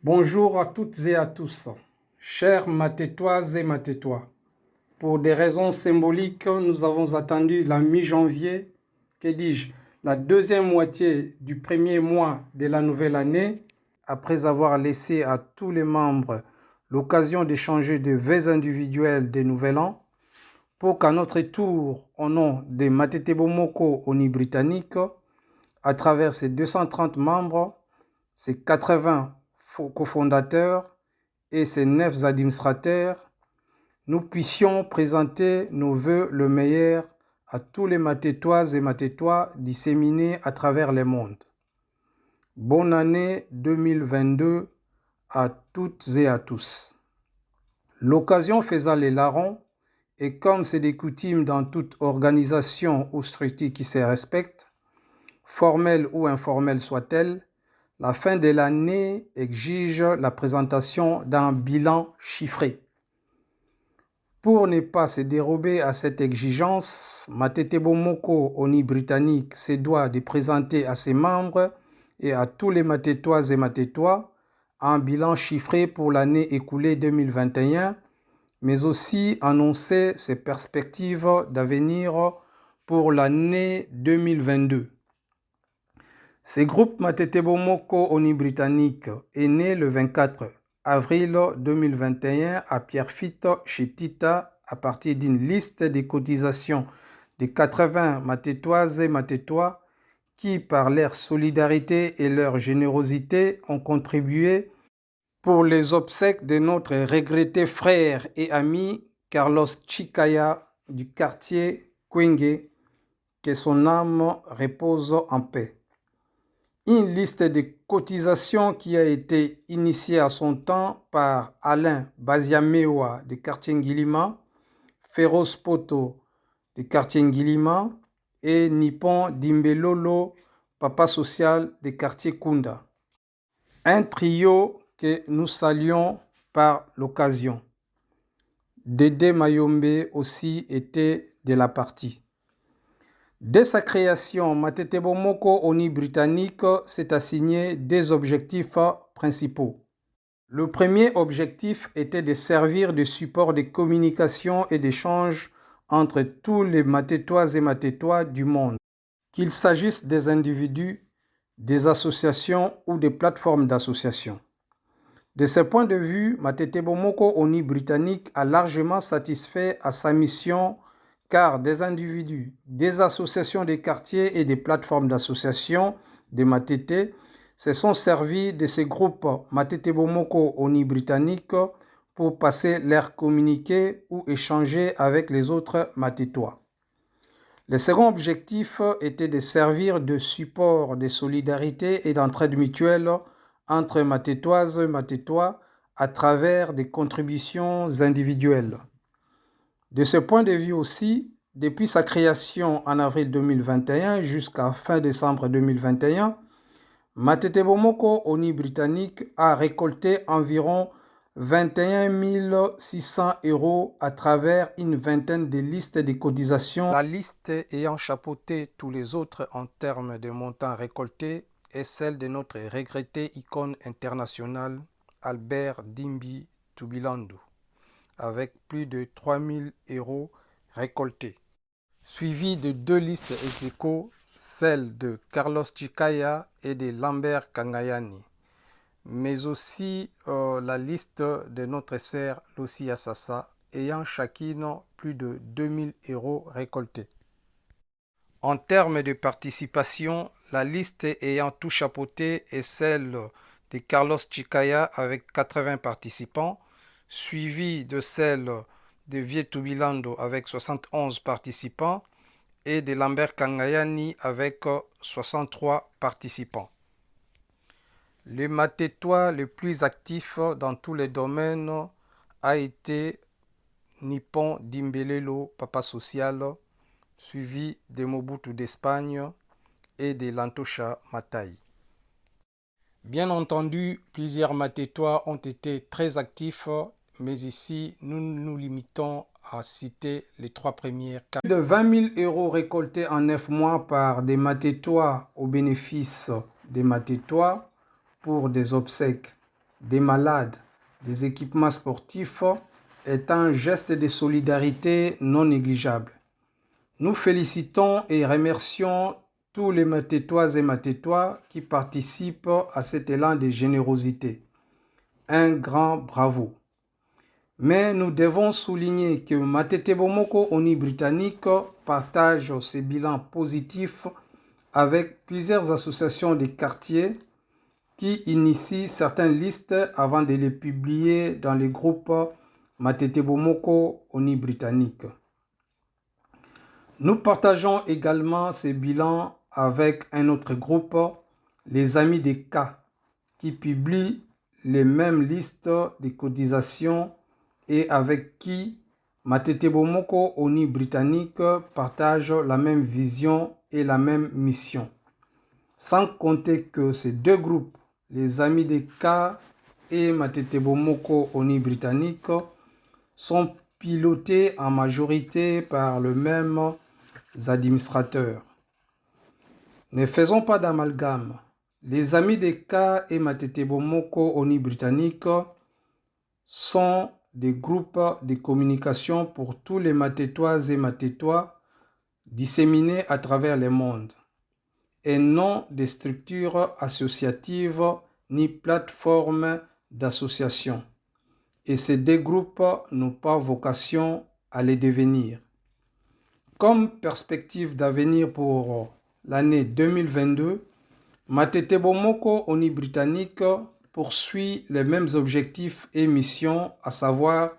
Bonjour à toutes et à tous, chers Matétoises et Matétois. Pour des raisons symboliques, nous avons attendu la mi-janvier, que dis-je, la deuxième moitié du premier mois de la nouvelle année, après avoir laissé à tous les membres l'occasion d'échanger de vœux individuels de nouvel an, pour qu'à notre tour, au nom des Matetebomoko Oni britannique, à travers ses 230 membres, ses 80 cofondateurs et ses 9 administrateurs, nous puissions présenter nos vœux le meilleur à tous les Matétoises et Matétois disséminés à travers le monde. Bonne année 2022 à toutes et à tous. L'occasion faisant les larrons, et comme c'est des coutumes dans toute organisation ou structure qui se respecte, formelle ou informelle soit-elle, la fin de l'année exige la présentation d'un bilan chiffré. Pour ne pas se dérober à cette exigence, Matetebomoko Oni britannique se doit de présenter à ses membres et à tous les Matétoises et Matétois un bilan chiffré pour l'année écoulée 2021, mais aussi annoncer ses perspectives d'avenir pour l'année 2022. Ce groupe Matetebomoko Oni britannique est né le 24 avril 2021 à Pierrefitte chez Tita à partir d'une liste de cotisations de 80 Matétoises et Matétois qui, par leur solidarité et leur générosité, ont contribué pour les obsèques de notre regretté frère et ami Carlos Chicaya du quartier Kwenge, que son âme repose en paix. Une liste de cotisations qui a été initiée à son temps par Alain Baziamewa de quartier Ngilima, Féroce Poto de quartier Ngilima et Nippon Dimbelolo, papa social de quartier Kunda. Un trio que nous saluons par l'occasion. Dédé Mayombe aussi était de la partie. Dès sa création, Matetebomoko Oni britannique s'est assigné des objectifs principaux. Le premier objectif était de servir de support de communication et d'échange entre tous les Matétoises et Matétois du monde, qu'il s'agisse des individus, des associations ou des plateformes d'associations. De ce point de vue, Matetebomoko Oni britannique a largement satisfait à sa mission car des individus, des associations des quartiers et des plateformes d'associations des Matete se sont servis de ces groupes Matetebomoko Oni britannique pour passer leur communiqué ou échanger avec les autres Matétois. Le second objectif était de servir de support de solidarité et d'entraide mutuelle entre Matétoises et Matétois à travers des contributions individuelles. De ce point de vue aussi, depuis sa création en avril 2021 jusqu'à fin décembre 2021, Matetebomoko Oni britannique a récolté environ 21 600 € à travers une vingtaine de listes de cotisations. La liste ayant chapeauté tous les autres en termes de montants récoltés est celle de notre regretté icône international Albert Dimbi Tubilando, avec plus de 3000 € récoltés, suivi de deux listes ex-aequo, celle de Carlos Chicaya et de Lambert Kangayani, mais aussi la liste de notre sœur Lucia Sassa, ayant chacune plus de 2000 € récoltés. En termes de participation, la liste ayant tout chapeauté est celle de Carlos Chicaya avec 80 participants, suivi de celle de Vietubilando avec 71 participants et de Lambert Kangayani avec 63 participants. Le Matétois le plus actif dans tous les domaines a été Nippon Dimbelelo, papa social, suivi de Mobutu d'Espagne et de Lantosha Matai. Bien entendu, plusieurs Matétois ont été très actifs, mais ici, nous nous limitons à citer les trois premières. Plus de 20 000 € récoltés en 9 mois par des Matétois au bénéfice des Matétois pour des obsèques des malades, des équipements sportifs est un geste de solidarité non négligeable. Nous félicitons et remercions tous les Matétoises et Matétois qui participent à cet élan de générosité. Un grand bravo. Mais nous devons souligner que Matete Bomoko Oni Britannique partage ses bilans positifs avec plusieurs associations de quartiers qui initient certaines listes avant de les publier dans les groupes Matete Bomoko Oni Britannique. Nous partageons également ces bilans avec un autre groupe, les Amis des cas, qui publient les mêmes listes de cotisations et avec qui Matete Bomoko Oni Britannique partage la même vision et la même mission. Sans compter que ces deux groupes, les Amis des cas et Matete Bomoko Oni Britannique, sont pilotés en majorité par le même administrateurs. Ne faisons pas d'amalgame. Les Amis des cas et Matete Bomoko Oni Britannique sont des groupes de communication pour tous les Matétoises et Matétois disséminés à travers le monde et non des structures associatives ni plateformes d'association. Et ces deux groupes n'ont pas vocation à les devenir. Comme perspective d'avenir pour l'année 2022, Matete Bomoko Oni Britannique poursuit les mêmes objectifs et missions, à savoir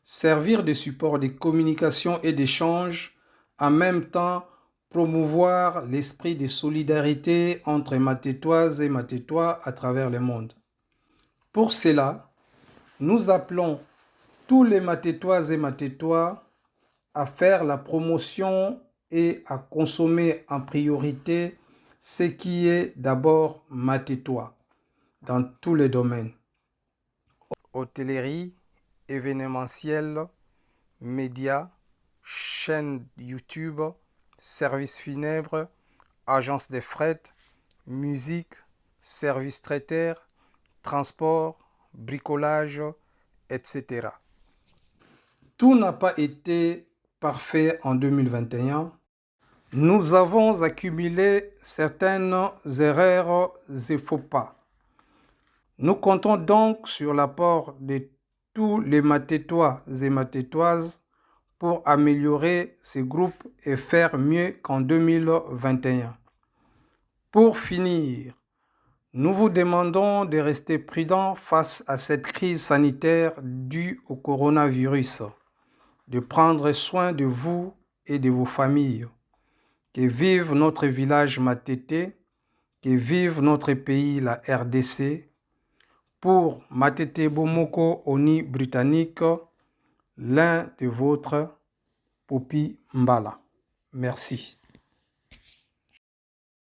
servir de support de communication et d'échange, en même temps promouvoir l'esprit de solidarité entre Matétoises et Matétois à travers le monde. Pour cela, nous appelons tous les Matétoises et Matétois à faire la promotion et à consommer en priorité ce qui est d'abord matétois dans tous les domaines. Hôtellerie, événementiel, médias, chaîne YouTube, services funèbres, agence de fret, musique, services traiteurs, transport, bricolage, etc. Tout n'a pas été parfait en 2021. Nous avons accumulé certaines erreurs et faux pas. Nous comptons donc sur l'apport de tous les Matétois et Matétoises pour améliorer ces groupes et faire mieux qu'en 2021. Pour finir, nous vous demandons de rester prudents face à cette crise sanitaire due au coronavirus, de prendre soin de vous et de vos familles. Que vive notre village Matete, que vive notre pays, la RDC. Pour Matete Bomoko Oni Britannique, l'un de vôtres, Popi Mbala. Merci.